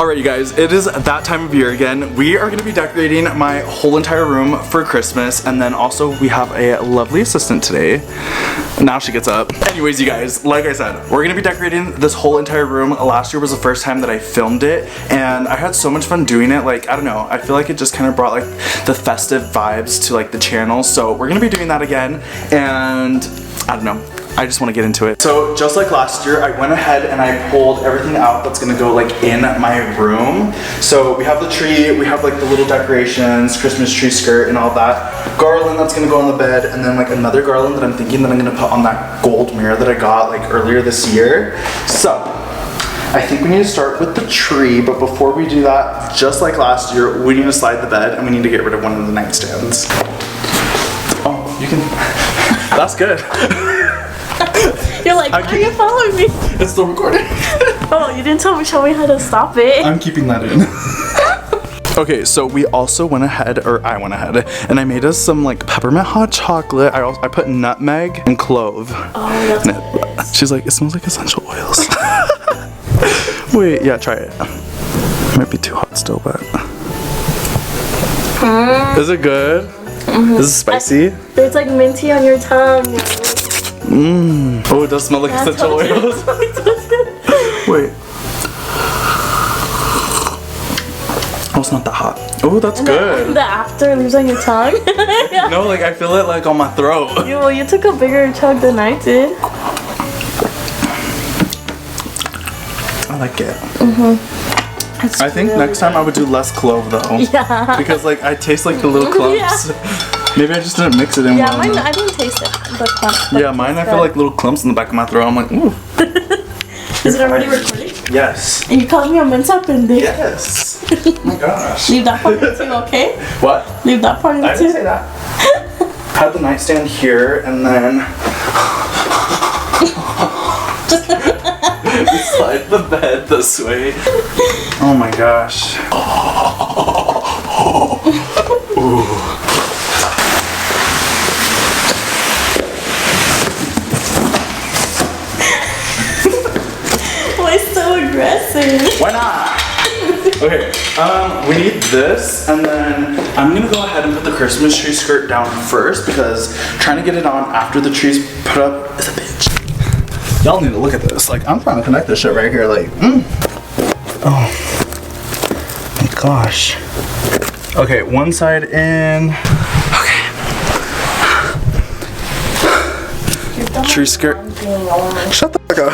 Alright you guys, it is that time of year again. We are going to be decorating my whole entire room for Christmas, and then also we have a lovely assistant today. Now she gets up. Anyways you guys, like I said, we're going to be decorating this whole entire room. Last year was the first time that I filmed it, and I had so much fun doing it. Like, I don't know, I feel like it just kind of brought like the festive vibes to like the channel. So we're going to be doing that again, and I don't know. I just want to get into it. So just like last year, I went ahead and I pulled everything out that's gonna go like in my room. So we have the tree, we have like the little decorations, Christmas tree skirt and all that. Garland that's gonna go on the bed, and then like another garland that I'm thinking that I'm gonna put on that gold mirror that I got like earlier this year. So I think we need to start with the tree, but before we do that, just like last year, we need to slide the bed and we need to get rid of one of the nightstands. Oh, you can, that's good. You're like, why are you following me? It's still recording. Oh, you didn't show me how to stop it. I'm keeping that in. Okay, so we also went ahead, or I went ahead, and I made us some like peppermint hot chocolate. I put nutmeg and clove. Oh, that's She's like, it smells like essential oils. Wait, yeah, try it. It might be too hot still, but. Is it good? Is it spicy? It's like minty on your tongue. Oh, it does smell like essential oils. Wait. Oh, it's not that hot. Oh, that's good. The after leaves on your tongue? No, like I feel it like on my throat. You took a bigger chug than I did. I like it. I think really next time I would do less clove though. Yeah. Because like I taste like the little clumps. Yeah. Maybe I just didn't mix it in well. Yeah, mine, I didn't taste it. The clumps. Yeah, mine I feel like little clumps in the back of my throat. I'm like, ooh. Is it already recording? Yes. And you called me a mensa pendeja. Yes. Oh my gosh. Leave that part in too, okay? What? Leave that part in too. I didn't say that. Had the nightstand here, and then slide the bed this way. Oh my gosh. Ooh. Why so aggressive? Why not? Okay, we need this, and then I'm gonna go ahead and put the Christmas tree skirt down first because trying to get it on after the tree's put up is a bitch. Y'all need to look at this. Like, I'm trying to connect this shit right here. Like, oh my gosh. Okay, one side in. Okay. Tree skirt. Shut the fuck up.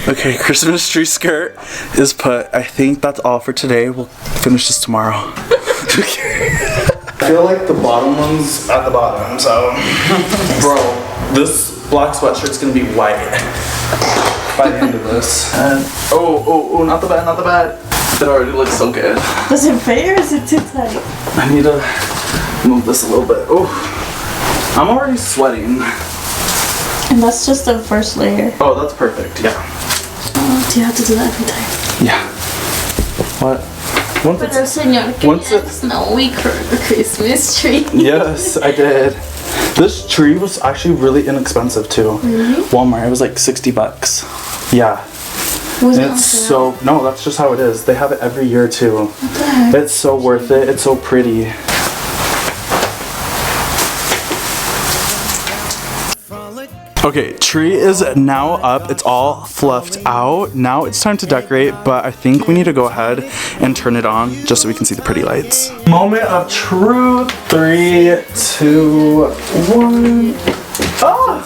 Okay, Christmas tree skirt is put. I think that's all for today. We'll finish this tomorrow. I feel like the bottom one's at the bottom, so. Bro, this black sweatshirt's gonna be white by the end of this. And oh, not the bad, not the bad. It already looks so good. Does it fit or is it too tight? I need to move this a little bit. Oh, I'm already sweating. And that's just the first layer. Oh, that's perfect, yeah. Do you have to do that every time? Yeah. What? Once it's snowy Christmas tree. Yes, I did. This tree was actually really inexpensive too. Really? Walmart, it was like 60 bucks. Yeah. Was and it's so, no, that's just how it is. They have it every year too. What the heck? It's so worth it. It's so pretty. Okay, tree is now up. It's all fluffed out. Now it's time to decorate, but I think we need to go ahead and turn it on just so we can see the pretty lights. Moment of truth. 3, 2, 1. Ah!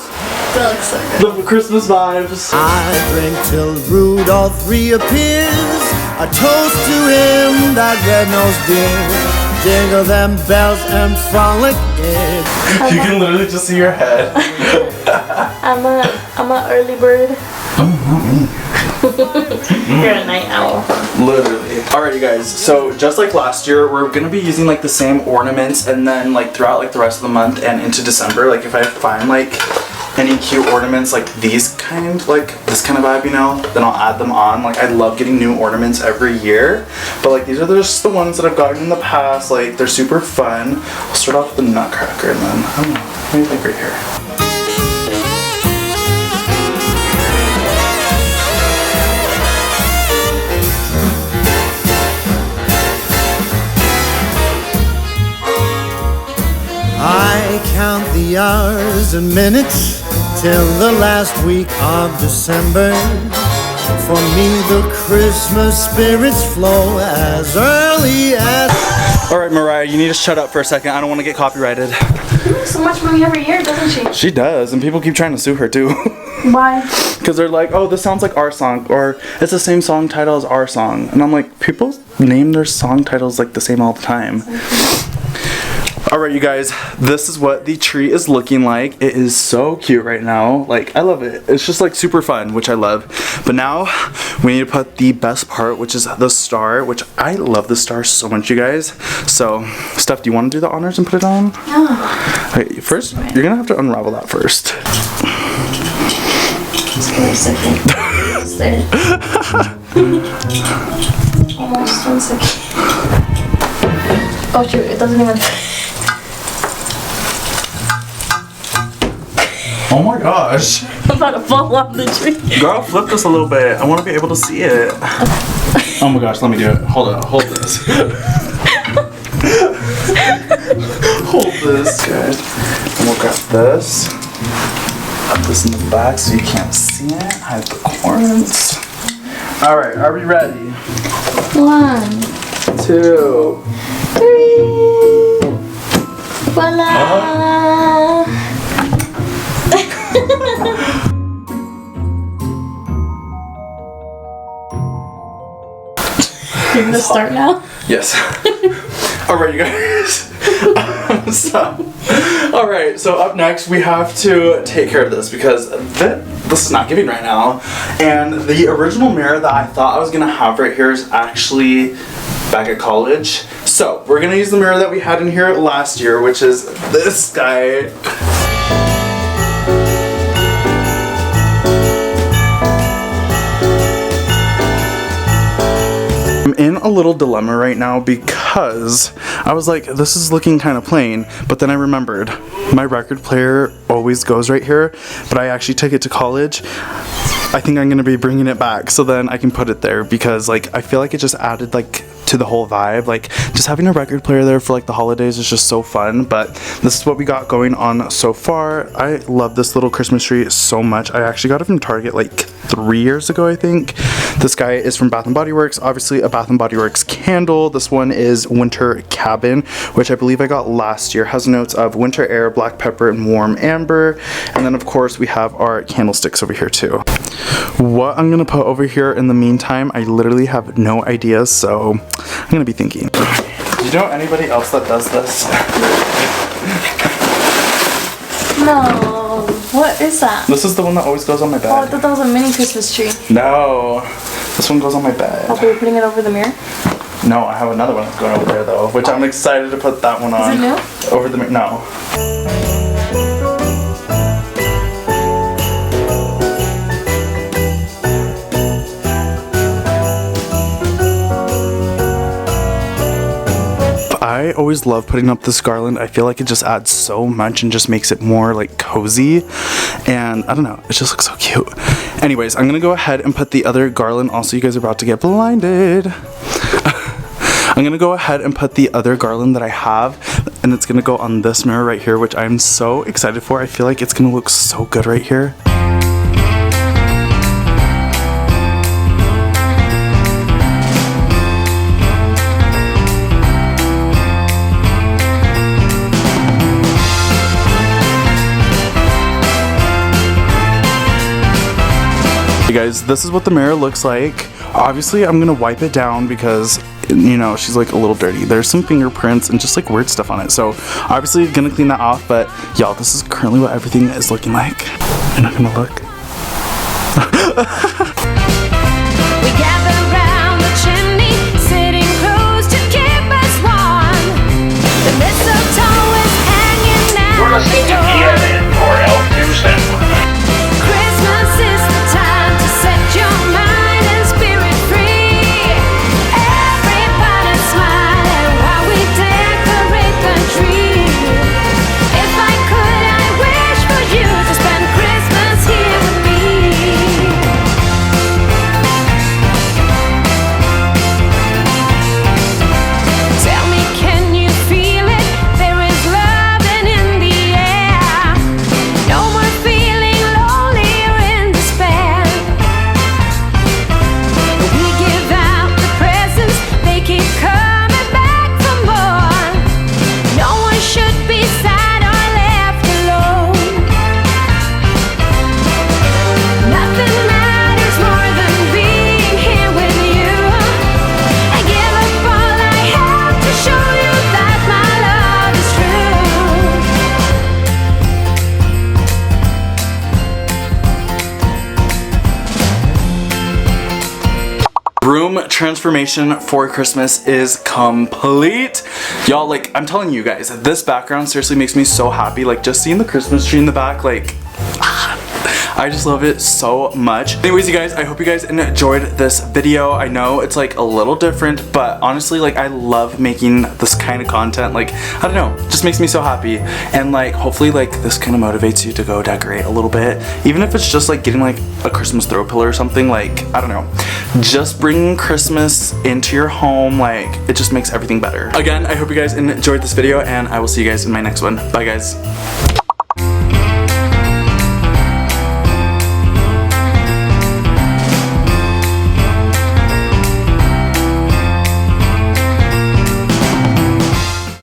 That looks so good. The Christmas vibes. I drink till Rudolph reappears. A toast to him, that red-nosed deer. Jingle them bells and frolic in. You can literally just see your head. I'm a early bird. Oh, not me. You're a night owl. Literally. Alright you guys, so just like last year, we're gonna be using like the same ornaments, and then like throughout like the rest of the month and into December, like if I find like any cute ornaments like these kind, like this kind of vibe, you know, then I'll add them on. Like I love getting new ornaments every year, but like these are just the ones that I've gotten in the past. Like they're super fun. I'll start off with the nutcracker, and then I don't know, what do you think right here? hours and minutes till the last week of December. For me, the Christmas spirits flow as early as... Alright, Mariah, you need to shut up for a second. I don't want to get copyrighted. She makes so much money every year, doesn't she? She does, and people keep trying to sue her too. Why? Because they're like, oh, this sounds like our song, or it's the same song title as our song. And I'm like, people name their song titles like the same all the time. Alright, you guys, this is what the tree is looking like. It is so cute right now. Like, I love it. It's just like super fun, which I love. But now we need to put the best part, which is the star, which I love the star so much, you guys. So, Steph, do you want to do the honors and put it on? Yeah. Okay, first, you're gonna have to unravel that first. Just give me a second. Almost there. Almost 1 second. Oh shoot, it doesn't even... Oh my gosh. I'm about to fall off the tree. Girl, flip this a little bit. I want to be able to see it. Oh my gosh, let me do it. Hold on, hold this. Hold this, guys. And we'll grab this. Put this in the back so you can't see it. Hide the corns. Alright, are we ready? 1, 2, 3. Voila! You're gonna start now? Yes. Alright, you guys. Alright, so up next we have to take care of this because this is not giving right now. And the original mirror that I thought I was gonna have right here is actually back at college. So we're gonna use the mirror that we had in here last year, which is this guy. I'm in a little dilemma right now because I was like, this is looking kind of plain, but then I remembered my record player always goes right here, but I actually took it to college. I think I'm gonna be bringing it back so then I can put it there because like I feel like it just added like to the whole vibe. Like just having a record player there for like the holidays is just so fun. But this is what we got going on so far. I love this little Christmas tree so much. I actually got it from Target like 3 years ago, I think. This guy is from Bath & Body Works, obviously a Bath & Body Works candle. This one is Winter Cabin, which I believe I got last year. Has notes of winter air, black pepper, and warm amber. And then of course we have our candlesticks over here too. What I'm gonna put over here in the meantime, I literally have no idea, so I'm gonna be thinking. Do you know anybody else that does this? No. What is that? This is the one that always goes on my Oh, I bed. thought that was a mini Christmas tree. No, this one goes on my bed. Oh, you're putting it over the mirror? No, I have another one that's going over there though, which I'm excited to put that one on. Is it new? Over the mirror. No. I always love putting up this garland. I feel like it just adds so much and just makes it more like cozy, and I don't know, it just looks so cute. Anyways, I'm gonna go ahead and put the other garland. Also, you guys are about to get blinded. I'm gonna go ahead and put the other garland that I have, and it's gonna go on this mirror right here, which I'm so excited for. I feel like it's gonna look so good right here. Hey guys, this is what the mirror looks like. Obviously, I'm gonna wipe it down because, you know, she's like a little dirty. There's some fingerprints and just like weird stuff on it. So obviously gonna clean that off, but y'all, this is currently what everything is looking like. You're not gonna look. We gather around the chimney, sitting close to keep us warm. The mistletoe is hanging out. You're listening to QOTD or L2 Network. Christmas is the time to set your mind and spirit free. Everybody smiling while we decorate the tree. If I could, I wish for you to spend Christmas here with me. room transformation for Christmas is complete. Y'all, like, I'm telling you guys, this background seriously makes me so happy. Like, just seeing the Christmas tree in the back, like, I just love it so much. Anyways, you guys, I hope you guys enjoyed this video. I know it's like a little different, but honestly, like, I love making this kind of content. Like, I don't know, it just makes me so happy. And like, hopefully like this kind of motivates you to go decorate a little bit. Even if it's just like getting like a Christmas throw pillow or something, like, I don't know. Just bringing Christmas into your home, like, it just makes everything better. Again, I hope you guys enjoyed this video, and I will see you guys in my next one. Bye, guys.